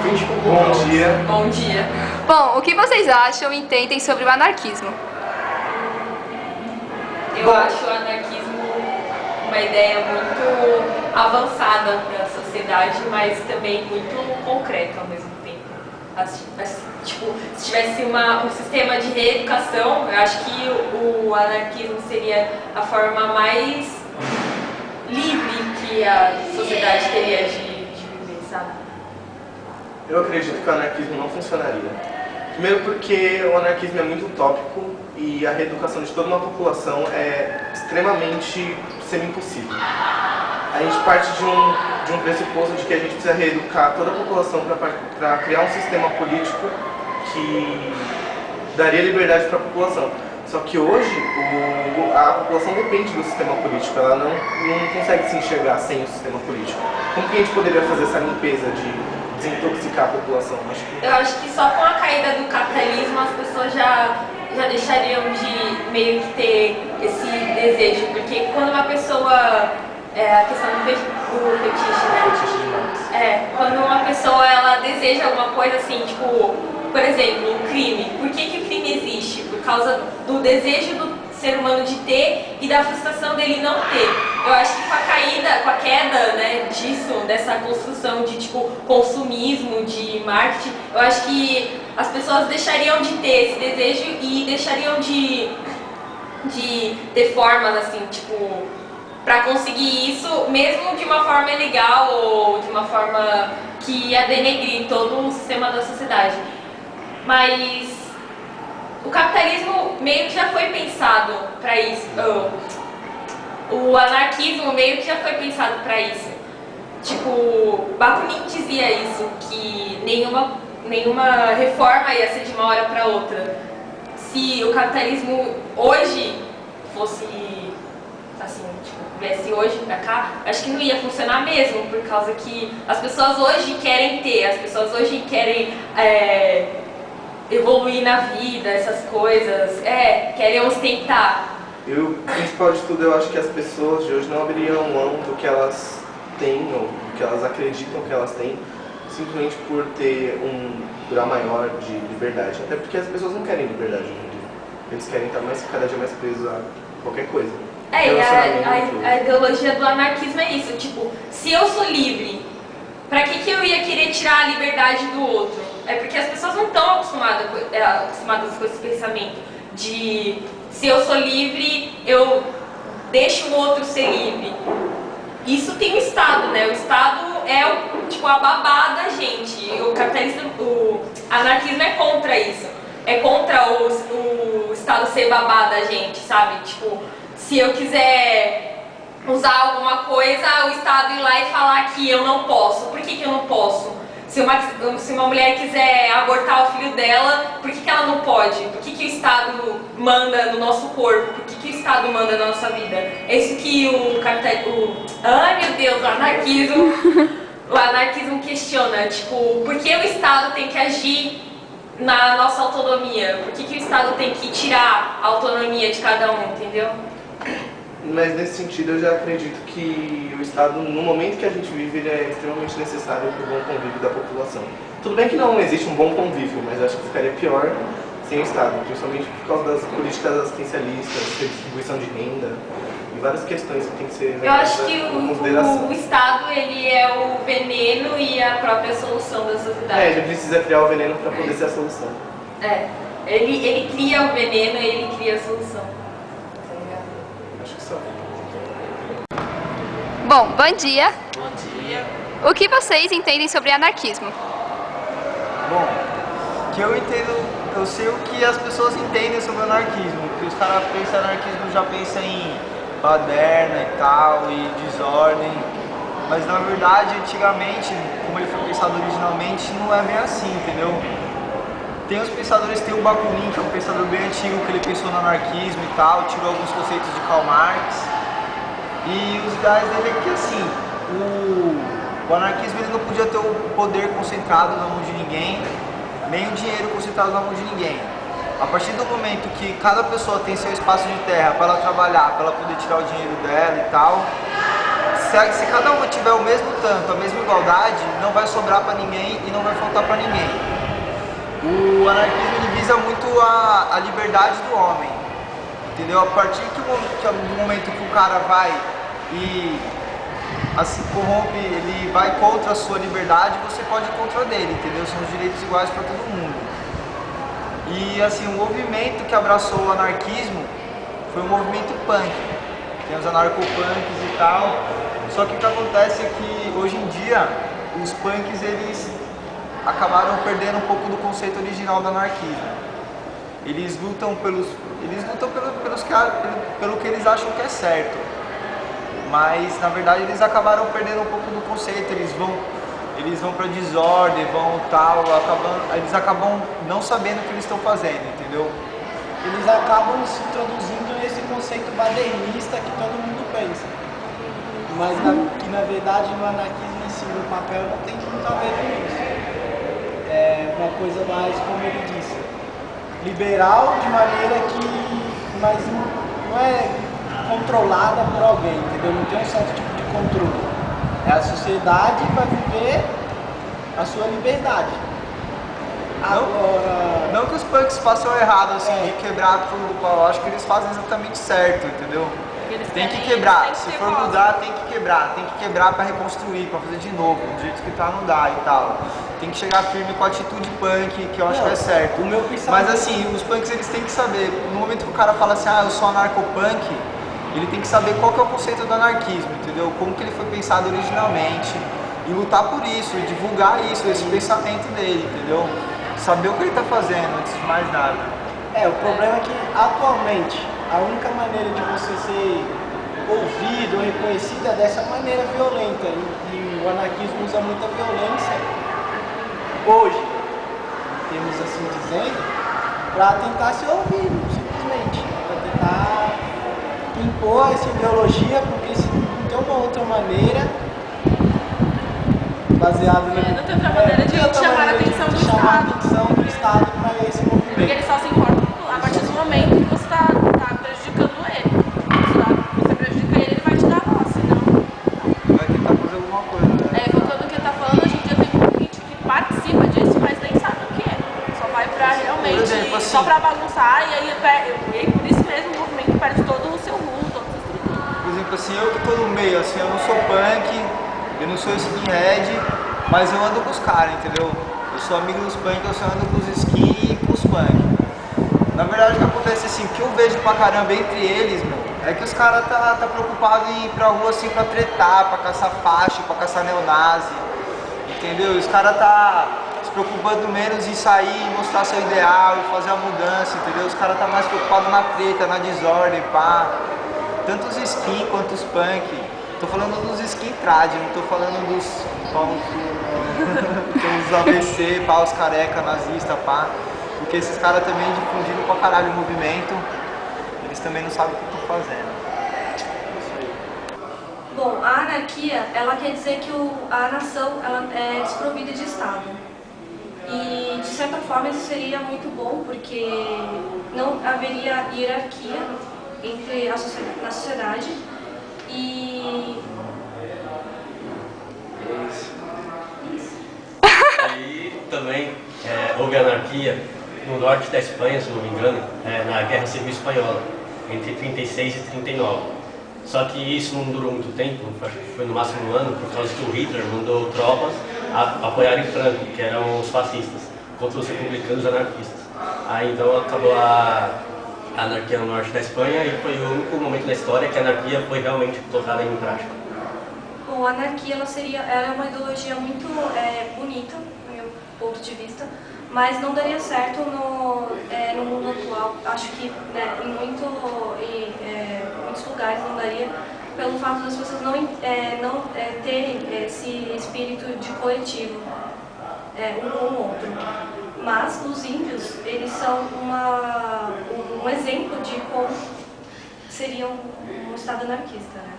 Bom dia. Bom dia. Bom, o que vocês acham e entendem sobre o anarquismo? Eu acho o anarquismo uma ideia muito avançada para a sociedade, mas também muito concreta ao mesmo tempo. Tipo, se tivesse um sistema de reeducação, eu acho que o anarquismo seria a forma mais livre que a sociedade teria de viver, sabe? Eu acredito que o anarquismo não funcionaria. Primeiro porque o anarquismo é muito utópico e a reeducação de toda uma população é extremamente semi-impossível. A gente parte de um pressuposto de que a gente precisa reeducar toda a população para criar um sistema político que daria liberdade para a população. Só que hoje a população depende do sistema político, ela não consegue se enxergar sem o sistema político. Como que a gente poderia fazer essa limpeza de desintoxicar a população? Eu acho que só com a caída do capitalismo as pessoas já deixariam de meio que ter esse desejo, porque quando uma pessoa, a questão do fetiche, né? Fetiche de Marx. Quando uma pessoa ela deseja alguma coisa assim, tipo, por exemplo, um crime. Por que o crime existe? Por causa do desejo do ser humano de ter e da frustração dele não ter. Eu acho que com a queda, né, dessa construção de tipo consumismo, de marketing, eu acho que as pessoas deixariam de ter esse desejo e deixariam de ter formas assim, tipo, para conseguir isso, mesmo de uma forma ilegal ou de uma forma que ia denegrir todo o sistema da sociedade. Mas o capitalismo meio que já foi pensado para isso. O anarquismo meio que já foi pensado para isso. Tipo, Bakunin dizia isso, que nenhuma reforma ia ser de uma hora para outra. Se o capitalismo hoje fosse assim, tipo, viesse hoje pra cá, acho que não ia funcionar mesmo, por causa que as pessoas hoje querem ter, as pessoas hoje querem evoluir na vida, essas coisas, querem ostentar. E o principal de tudo, eu acho que as pessoas de hoje não abririam mão do que elas têm, ou do que elas acreditam que elas têm, simplesmente por ter um grau maior de liberdade. Até porque as pessoas não querem liberdade hoje em dia. Eles querem estar cada dia mais presos a qualquer coisa. A ideologia do anarquismo é isso, tipo, se eu sou livre, pra que eu ia querer tirar a liberdade do outro? É porque as pessoas não estão acostumadas com esse pensamento de se eu sou livre, eu deixo o outro ser livre. Isso tem o Estado, né? O Estado é a babá da gente. O anarquismo é contra isso. É contra o Estado ser babá da gente, sabe? Tipo, se eu quiser usar alguma coisa, o Estado ir lá e falar que eu não posso. Por que eu não posso? Se uma mulher quiser abortar o filho dela, por que ela não pode? Por que o Estado manda no nosso corpo? Por que o Estado manda na nossa vida? É isso que o anarquismo questiona. Tipo, por que o Estado tem que agir na nossa autonomia? Por que o Estado tem que tirar a autonomia de cada um, entendeu? Mas nesse sentido eu já acredito que o Estado, no momento que a gente vive, ele é extremamente necessário para o bom convívio da população. Tudo bem que não existe um bom convívio, mas acho que ficaria pior sem o Estado, principalmente por causa das políticas assistencialistas, redistribuição de renda e várias questões que tem que ser Eu acho que em consideração. o Estado ele é o veneno e a própria solução da sociedade. Ele precisa criar o veneno para poder ser a solução. Ele cria o veneno e ele cria a solução. Acho que só. Bom, bom dia. Bom dia. O que vocês entendem sobre anarquismo? Bom, que eu entendo, eu sei o que as pessoas entendem sobre anarquismo, que os caras pensam anarquismo já pensam em baderna e tal, e desordem, mas na verdade, antigamente, como ele foi pensado originalmente, não é bem assim, entendeu? Tem os pensadores, tem o Bakunin, que é um pensador bem antigo, que ele pensou no anarquismo e tal, tirou alguns conceitos de Karl Marx, e os ideais dele é que assim, o anarquismo ele não podia ter o poder concentrado na mão de ninguém, nem o dinheiro concentrado na mão de ninguém. A partir do momento que cada pessoa tem seu espaço de terra para ela trabalhar, para ela poder tirar o dinheiro dela e tal, Se cada um tiver o mesmo tanto, a mesma igualdade, não vai sobrar para ninguém e não vai faltar para ninguém. O anarquismo ele visa muito a liberdade do homem, entendeu? A partir do momento que o cara vai e assim corrompe, ele vai contra a sua liberdade, você pode ir contra dele, entendeu? São os direitos iguais para todo mundo. E assim, o movimento que abraçou o anarquismo foi o movimento punk. Tem os anarcopunks e tal. Só que o que acontece é que hoje em dia os punks eles acabaram perdendo um pouco do conceito original do anarquismo. Eles lutam pelo que eles acham que é certo. Mas na verdade eles acabaram perdendo um pouco do conceito, eles vão pra desordem, vão tal, eles acabam não sabendo o que eles estão fazendo, entendeu? Eles acabam se introduzindo nesse conceito badernista que todo mundo pensa. Mas que na verdade no anarquismo em si, no papel, não tem muito a ver com isso. É uma coisa mais, como ele disse, liberal de maneira que mas não é controlada por alguém, entendeu? Não tem um certo tipo de controle. A sociedade vai viver a sua liberdade. Agora... Não que os punks façam errado, assim, de quebrar tudo, eu acho que eles fazem exatamente certo, entendeu? Tem que quebrar, se for mudar tem que quebrar para reconstruir, para fazer de novo, do jeito que tá não dá e tal. Tem que chegar firme com a atitude punk, que eu acho que é certo. Mas assim, os punks eles têm que saber, no momento que o cara fala assim, eu sou anarcopunk, ele tem que saber qual que é o conceito do anarquismo, entendeu? Como que ele foi pensado originalmente e lutar por isso, e divulgar isso, esse pensamento dele, entendeu? Saber o que ele está fazendo, antes de mais nada. O problema é que atualmente a única maneira de você ser ouvido ou reconhecido é dessa maneira violenta. E o anarquismo usa muita violência hoje, temos assim dizendo, para tentar ser ouvido, simplesmente. Para tentar impor essa ideologia, porque se não tem uma outra maneira baseada não tem outra maneira de chamar a atenção do Estado para esse movimento. Porque ele só se importa a partir do momento que você está prejudicando ele. Você prejudica ele, ele vai te dar voz, senão... Vai tentar fazer alguma coisa, né? Voltando ao que ele está falando, hoje em dia tem muita gente que participa disso, mas nem sabe o que é. Só vai pra realmente, exemplo, assim, só pra bagunçar, e aí por isso mesmo o movimento perde todo o seu rumo, toda a sua estrutura. Por exemplo, assim, eu que tô no meio, assim, eu não sou punk, eu não sou skinhead, mas eu ando com os caras, entendeu? Eu sou amigo dos punk, eu só ando com os skin e com os punk. Na verdade, o que acontece assim, o que eu vejo pra caramba entre eles, meu, é que os caras tá preocupado em ir pra rua assim pra tretar, pra caçar faixa, pra caçar neonazi, entendeu? E os caras tá se preocupando menos em sair, mostrar seu ideal e fazer a mudança, entendeu? Os caras tá mais preocupados na treta, na desordem, pá. Tanto os skin quanto os punk. Tô falando dos skin trad, não tô falando dos os ABC, pá, os careca, nazista, pá. Porque esses caras também difundiram pra caralho o movimento, eles também não sabem o que estão fazendo. Isso aí. Bom, a anarquia, ela quer dizer que a nação ela é desprovida de Estado. E, de certa forma, isso seria muito bom, porque não haveria hierarquia na sociedade e... Aí também houve anarquia no norte da Espanha, se não me engano, na Guerra Civil Espanhola, entre 36 e 39. Só que isso não durou muito tempo, acho que foi no máximo um ano, por causa que o Hitler mandou tropas apoiarem Franco, que eram os fascistas, contra os republicanos anarquistas. Aí então acabou a anarquia no norte da Espanha e foi o único momento da história que a anarquia foi realmente colocada em prática. Bom, a anarquia ela é uma ideologia muito bonita, do meu ponto de vista, mas não daria certo no mundo atual. Acho que em muitos lugares não daria, pelo fato das pessoas não terem esse espírito de coletivo, um com o outro. Mas os índios, eles são um exemplo de como seria um Estado anarquista, né?